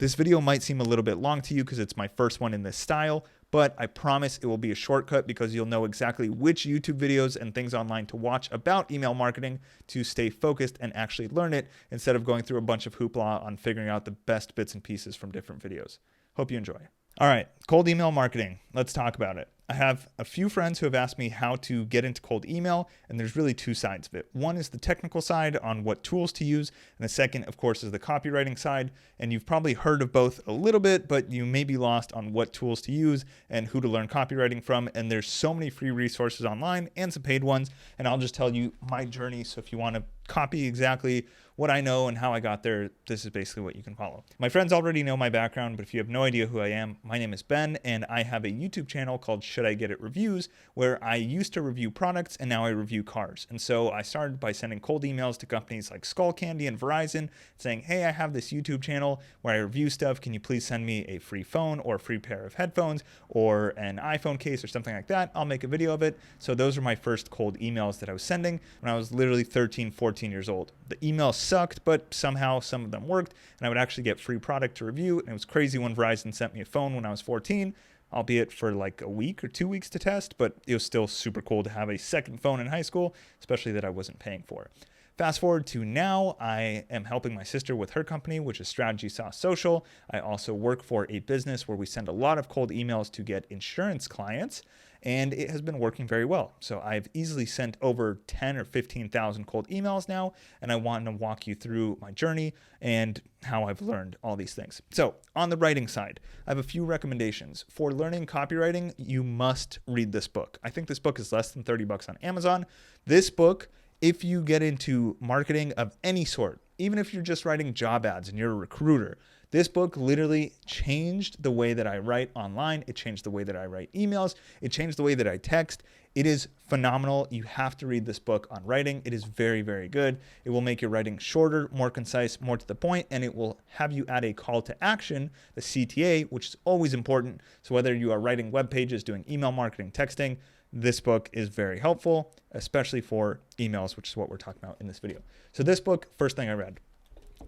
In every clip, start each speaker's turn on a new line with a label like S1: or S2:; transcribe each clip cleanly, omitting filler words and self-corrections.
S1: This video might seem a little bit long to you because it's my first one in this style, but I promise it will be a shortcut because you'll know exactly which YouTube videos and things online to watch about email marketing to stay focused and actually learn it instead of going through a bunch of hoopla on figuring out the best bits and pieces from different videos. Hope you enjoy. All right, cold email marketing. Let's talk about it. I have a few friends who have asked me how to get into cold email, and there's really two sides of it. One is the technical side on what tools to use, and the second, of course, is the copywriting side. And you've probably heard of both a little bit, but you may be lost on what tools to use and who to learn copywriting from. And there's so many free resources online and some paid ones, and I'll just tell you my journey. So if you want to copy exactly what I know and how I got there, this is basically what you can follow. My friends already know my background, but if you have no idea who I am, my name is Ben, and I have a YouTube channel called Should I Get It Reviews, where I used to review products and now I review cars. And so I started by sending cold emails to companies like Skull Candy and Verizon saying, hey, I have this YouTube channel where I review stuff. Can you please send me a free phone or a free pair of headphones or an iPhone case or something like that? I'll make a video of it. So those are my first cold emails that I was sending when I was literally 13, 14 years old. The emails sucked, but somehow some of them worked, and I would actually get free product to review. And it was crazy when Verizon sent me a phone when I was 14, albeit for like a week or 2 weeks to test, but it was still super cool to have a second phone in high school, especially that I wasn't paying for. Fast forward to now, I am helping my sister with her company, which is Strategy Sauce Social. I also work for a business where we send a lot of cold emails to get insurance clients, and it has been working very well. So I've easily sent over 10 or 15,000 cold emails now, and I want to walk you through my journey and how I've learned all these things. So on the writing side, I have a few recommendations. For learning copywriting, you must read this book. I think this book is less than $30 on Amazon. This book, if you get into marketing of any sort, even if you're just writing job ads and you're a recruiter, this book literally changed the way that I write online. It changed the way that I write emails. It changed the way that I text. It is phenomenal. You have to read this book on writing. It is very, very good. It will make your writing shorter, more concise, more to the point, and it will have you add a call to action, the CTA, which is always important. So whether you are writing web pages, doing email marketing, texting, this book is very helpful, especially for emails, which is what we're talking about in this video. So this book, first thing I read.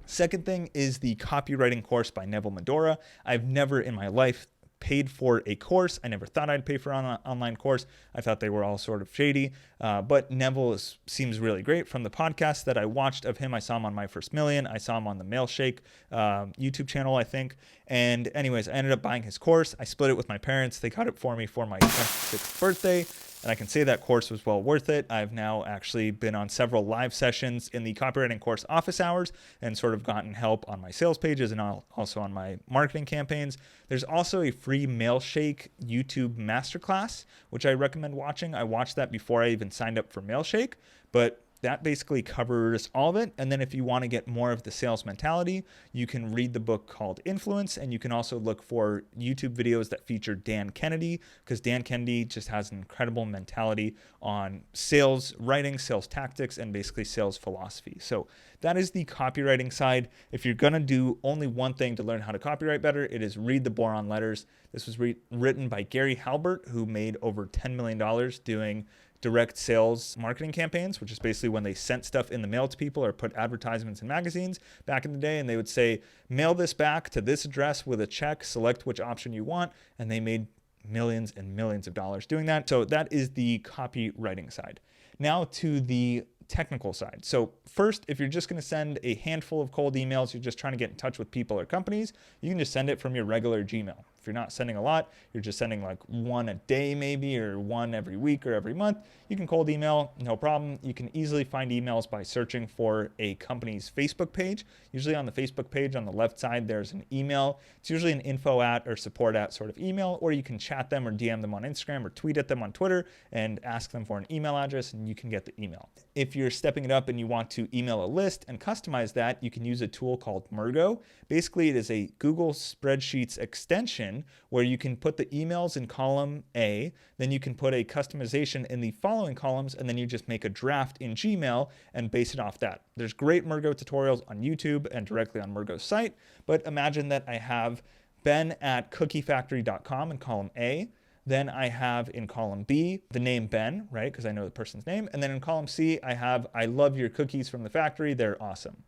S1: Second thing is the copywriting course by Neville Medora. I've never in my life paid for a course. I never thought I'd pay for an online course. I thought they were all sort of shady, but Neville seems really great. From the podcast that I watched of him, I saw him on My First Million. I saw him on the Mailshake YouTube channel, I think. And anyways, I ended up buying his course. I split it with my parents. They got it for me for my 26th birthday. And I can say that course was well worth it. I've now actually been on several live sessions in the copywriting course office hours and sort of gotten help on my sales pages and also on my marketing campaigns. There's also a free Mailshake YouTube masterclass, which I recommend watching. I watched that before I even signed up for Mailshake, but that basically covers all of it. And then if you want to get more of the sales mentality, you can read the book called Influence, and you can also look for YouTube videos that feature Dan Kennedy, because Dan Kennedy just has an incredible mentality on sales writing, sales tactics, and basically sales philosophy. So that is the copywriting side. If you're going to do only one thing to learn how to copyright better, it is read the Boron Letters. This was written by Gary Halbert, who made over $10 million doing direct sales marketing campaigns, which is basically when they sent stuff in the mail to people or put advertisements in magazines back in the day, and they would say, mail this back to this address with a check, select which option you want, and they made millions and millions of dollars doing that. So that is the copywriting side. Now to the technical side. So first, if you're just going to send a handful of cold emails, you're just trying to get in touch with people or companies, you can just send it from your regular Gmail. If you're not sending a lot, you're just sending like one a day maybe, or one every week or every month, you can cold email, no problem. You can easily find emails by searching for a company's Facebook page. Usually on the Facebook page on the left side, there's an email. It's usually an info at or support at sort of email, or you can chat them or DM them on Instagram or tweet at them on Twitter and ask them for an email address, and you can get the email. If you're stepping it up and you want to email a list and customize that, you can use a tool called Mergo. Basically, it is a Google Spreadsheets extension where you can put the emails in column A, then you can put a customization in the following columns, and then you just make a draft in Gmail and base it off that. There's great Mergo tutorials on YouTube and directly on Mergo's site, but imagine that I have ben@cookiefactory.com in column A. Then I have in column B the name Ben, right? Because I know the person's name. And then in column C, I have I love your cookies from the factory. They're awesome.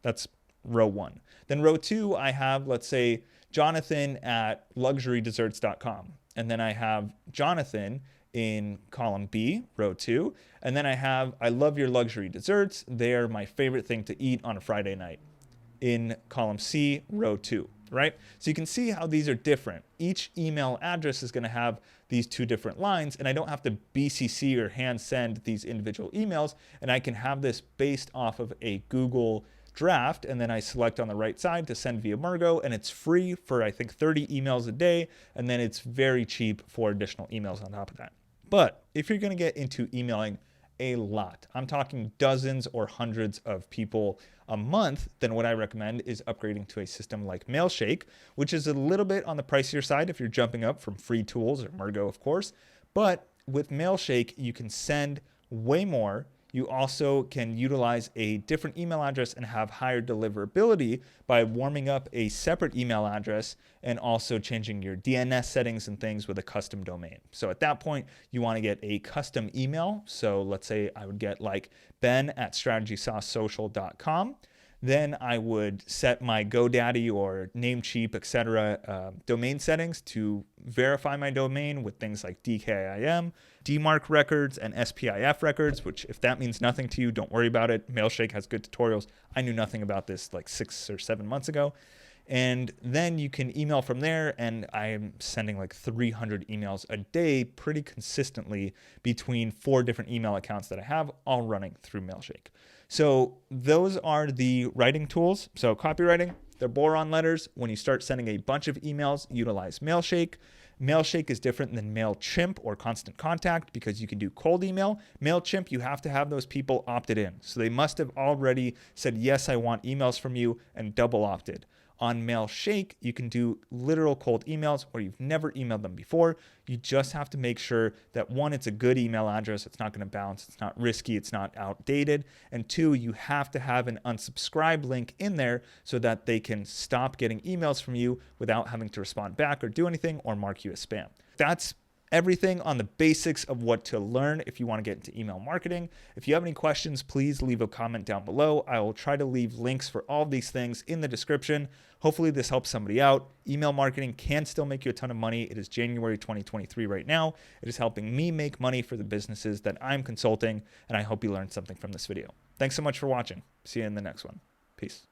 S1: That's row 1. Then row 2, I have, let's say, Jonathan at luxurydesserts.com. And then I have Jonathan in column B, row 2. And then I have, I love your luxury desserts. They're my favorite thing to eat on a Friday night, in column C, row 2, right? So you can see how these are different. Each email address is going to have these 2 different lines, and I don't have to BCC or hand send these individual emails, and I can have this based off of a Google draft, and then I select on the right side to send via Margo, and it's free for, I think, 30 emails a day, and then it's very cheap for additional emails on top of that. But if you're going to get into emailing a lot, I'm talking dozens or hundreds of people a month, then what I recommend is upgrading to a system like Mailshake, which is a little bit on the pricier side if you're jumping up from free tools or Margo, of course. But with Mailshake, you can send way more. You also can utilize a different email address and have higher deliverability by warming up a separate email address and also changing your DNS settings and things with a custom domain. So at that point, you want to get a custom email. So let's say I would get like ben@strategysaucesocial.com. Then I would set my GoDaddy or Namecheap, etc. Domain settings to verify my domain with things like DKIM, DMARC records, and SPIF records, which if that means nothing to you, don't worry about it. Mailshake has good tutorials. I knew nothing about this like 6 or 7 months ago. And then you can email from there, and I am sending like 300 emails a day pretty consistently between 4 different email accounts that I have, all running through Mailshake. So those are the writing tools. So copywriting, they're boron letters. When you start sending a bunch of emails, utilize Mailshake. Mailshake is different than MailChimp or Constant Contact because you can do cold email. MailChimp, you have to have those people opted in. So they must have already said, yes, I want emails from you, and double opted. On Mailshake, you can do literal cold emails where you've never emailed them before. You just have to make sure that 1, it's a good email address. It's not going to bounce. It's not risky. It's not outdated. And 2, you have to have an unsubscribe link in there so that they can stop getting emails from you without having to respond back or do anything or mark you as spam. That's everything on the basics of what to learn if you want to get into email marketing. If you have any questions, please leave a comment down below. I will try to leave links for all of these things in the description. Hopefully this helps somebody out. Email marketing can still make you a ton of money. It is January 2023 right now. It is helping me make money for the businesses that I'm consulting, and I hope you learned something from this video. Thanks so much for watching. See you in the next one. Peace.